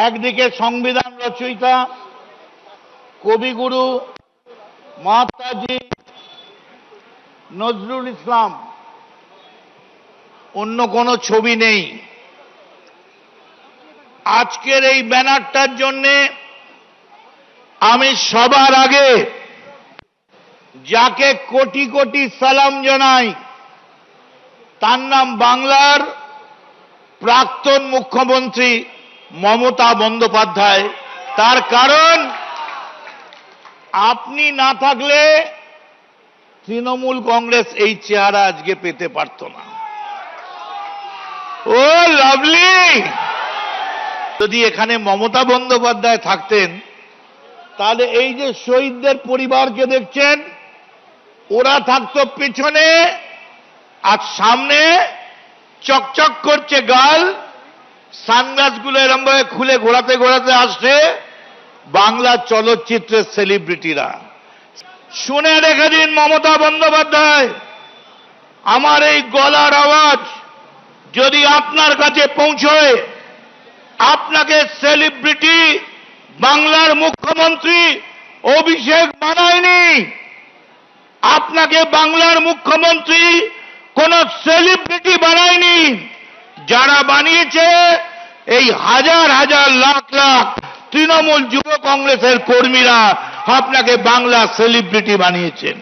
একদিকে সংবিধান রচয়িতা কবিগুরু মহাত্মাজি নজরুল ইসলাম, অন্য কোনো ছবি নেই। আজকের এই ব্যানারটার জন্যে আমি সবার আগে যাকে কোটি কোটি সালাম জানাই তার নাম বাংলার প্রাক্তন মুখ্যমন্ত্রী মমতা বন্দ্যোপাধ্যায়। তার কারণ আপনি না থাকলে তৃণমূল কংগ্রেস এই চেহারা আজকে পেতে পারত না। ও লাভলি, যদি এখানে মমতা বন্দ্যোপাধ্যায় থাকতেন তাহলে এই যে শহীদদের পরিবারকে দেখছেন ওরা থাকতো পিছনে, আর সামনে চকচক করছে গাল, সানগ্লাসগুলো এরম ভাবে খুলে ঘোরাতে ঘোরাতে আসছে বাংলা চলচ্চিত্রের সেলিব্রিটিরা। শুনে রেখে দিন মমতা বন্দ্যোপাধ্যায়, আমার এই গলার আওয়াজ যদি আপনার কাছে পৌঁছয়, আপনাকে সেলিব্রিটি বাংলার মুখ্যমন্ত্রী অভিষেক বানায়নি, আপনাকে বাংলার মুখ্যমন্ত্রী কোন সেলিব্রিটি বানায়নি। যারা বানিয়েছে এই হাজার হাজার লাখ লাখ তৃণমূল যুব কংগ্রেসের কর্মীরা আপনাকে বাংলা সেলিব্রিটি বানিয়েছেন।